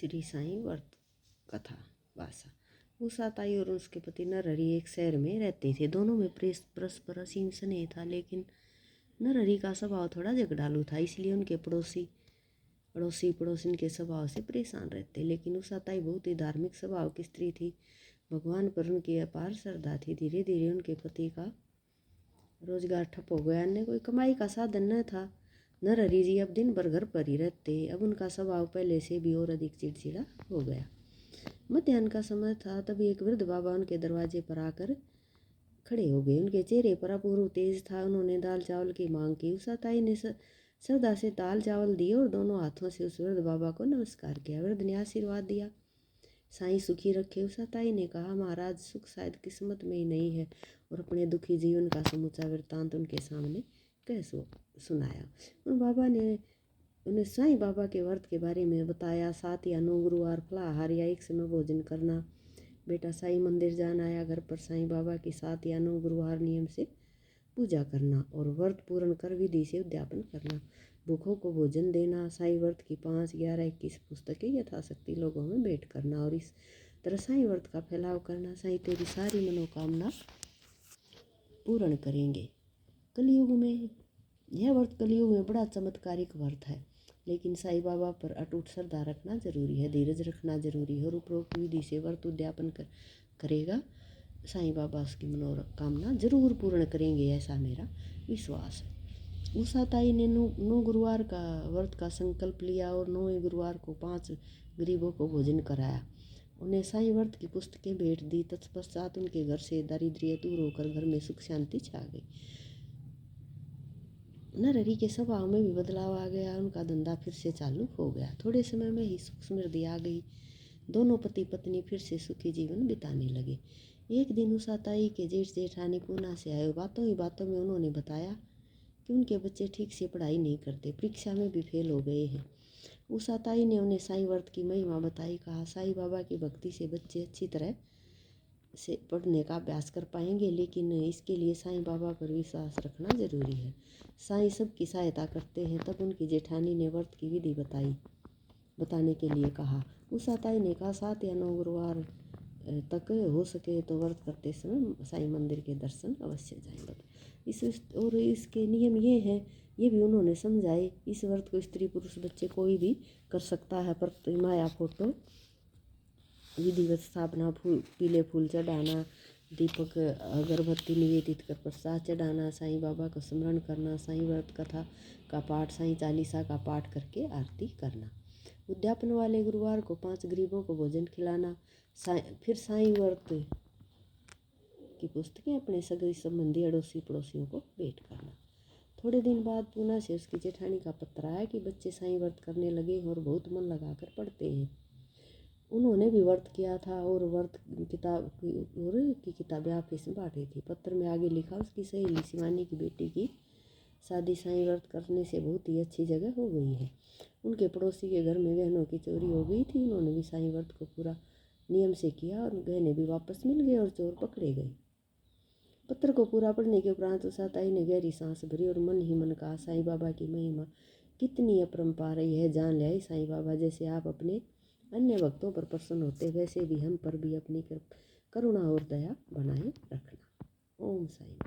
श्री साईं व्रत कथा वासा। उषा ताई और उसके पति नरहरि एक शहर में रहते थे। दोनों में परस्पर असीम स्नेह था, लेकिन नरहरि का स्वभाव थोड़ा झगड़ालू था, इसलिए उनके अड़ोसी पड़ोसिन के स्वभाव से परेशान रहते। लेकिन उषा ताई बहुत ही धार्मिक स्वभाव की स्त्री थी। भगवान पर उनकी अपार श्रद्धा थी। धीरे धीरे उनके पति का रोजगार ठप हो गया। अन्य कोई कमाई का साधन न था। नरहरि जी अब दिन भर घर पर ही रहते। अब उनका स्वभाव पहले से भी और अधिक चिड़चिड़ा हो गया। मध्याह्न का समय था, तभी एक वृद्ध बाबा उनके दरवाजे पर आकर खड़े हो गए। उनके चेहरे पर अपूर्व तेज था। उन्होंने दाल चावल की मांग की। उषा ताई ने श्रद्धा से दाल चावल दिए और दोनों हाथों से उस वृद्ध बाबा को नमस्कार किया। वृद्ध ने आशीर्वाद दिया, साईं सुखी रखे। उषा ताई ने कहा, महाराज, सुख शायद किस्मत में ही नहीं है, और अपने दुखी जीवन का समूचा वृत्तांत उनके सामने कह सुनाया। उन बाबा ने उन्हें साईं बाबा के व्रत के बारे में बताया। 7 या 9 गुरुवार फलाहार या एक समय भोजन करना, बेटा साईं मंदिर जाना या घर पर साईं बाबा की 7 या 9 गुरुवार नियम से पूजा करना और व्रत पूर्ण कर विधि से उद्यापन करना, भूखों को भोजन देना, साईं व्रत की 5, 11, 21 पुस्तकें यथाशक्ति लोगों में भेंट करना और इस तरह साईं व्रत का फैलाव करना। साईं तेरी सारी मनोकामना पूर्ण करेंगे। कलयुग में यह व्रत कलयुग में बड़ा चमत्कारिक व्रत है, लेकिन साईं बाबा पर अटूट श्रद्धा रखना जरूरी है, धीरज रखना जरूरी है और उपरोक्त विधि से व्रत उद्यापन करेगा। साईं बाबा उसकी मनोकामना जरूर पूर्ण करेंगे, ऐसा मेरा विश्वास है। उषा ताई ने 9 गुरुवार का व्रत का संकल्प लिया और 9वें गुरुवार को 5 गरीबों को भोजन कराया। उन्हें साईं व्रत की पुस्तकें भेंट दी। तत्पश्चात उनके घर से दारिद्र्य दूर होकर घर में सुख शांति छा गई। नरहरि के स्वभाव में भी बदलाव आ गया। उनका धंधा फिर से चालू हो गया। थोड़े समय में ही सुख समृद्धि आ गई। दोनों पति पत्नी फिर से सुखी जीवन बिताने लगे। एक दिन उषा ताई के जेठ जेठानी पूना से आए। बातों ही बातों में उन्होंने बताया कि उनके बच्चे ठीक से पढ़ाई नहीं करते, परीक्षा में भी फेल हो गए हैं। उषा ताई ने उन्हें साईं व्रत की महिमा बताई। कहा, साईं बाबा की भक्ति से बच्चे अच्छी तरह से पढ़ने का अभ्यास कर पाएंगे, लेकिन इसके लिए साईं बाबा पर विश्वास रखना जरूरी है। साईं सबकी सहायता करते हैं। तब उनकी जेठानी ने व्रत की विधि बताने के लिए कहा। उषा ताई ने कहा, 7 या 9 गुरुवार तक हो सके तो व्रत करते समय साईं मंदिर के दर्शन अवश्य जाएंगे। और इसके नियम ये हैं, ये भी उन्होंने समझाए। इस व्रत को स्त्री पुरुष बच्चे कोई भी कर सकता है। प्रतिमा या फोटो विधिवत स्थापना, पीले फूल चढ़ाना, दीपक अगरबत्ती निवेदित कर प्रसाद चढ़ाना, साईं बाबा का स्मरण करना, साईं व्रत कथा का पाठ, साईं चालीसा का पाठ करके आरती करना। उद्यापन वाले गुरुवार को 5 गरीबों को भोजन खिलाना। फिर साईं व्रत की पुस्तकें अपने सगे संबंधी अड़ोसी पड़ोसियों को भेंट करना। थोड़े दिन बाद पूना से उसकी जेठानी का पत्र आया कि बच्चे साईं व्रत करने लगे और बहुत मन लगाकर पढ़ते हैं। उन्होंने भी व्रत किया था और व्रत की किताबें ऑफिस में बांटी थी। पत्र में आगे लिखा, उसकी सहेली शिवानी की बेटी की शादी साईं व्रत करने से बहुत ही अच्छी जगह हो गई है। उनके पड़ोसी के घर में गहनों की चोरी हो गई थी। उन्होंने भी साईं व्रत को पूरा नियम से किया और गहने भी वापस मिल गए और चोर पकड़े गए। पत्र को पूरा पढ़ने के उपरांत उषा ताई ने गहरी सांस भरी और मन ही मन कहा, साईं बाबा की महिमा कितनी अपरंपार है, यह जान लिया साईं बाबा। जैसे आप अपने अन्य भक्तों पर प्रसन्न होते, वैसे भी हम पर भी अपनी करुणा और दया बनाए रखना। ओम साईं।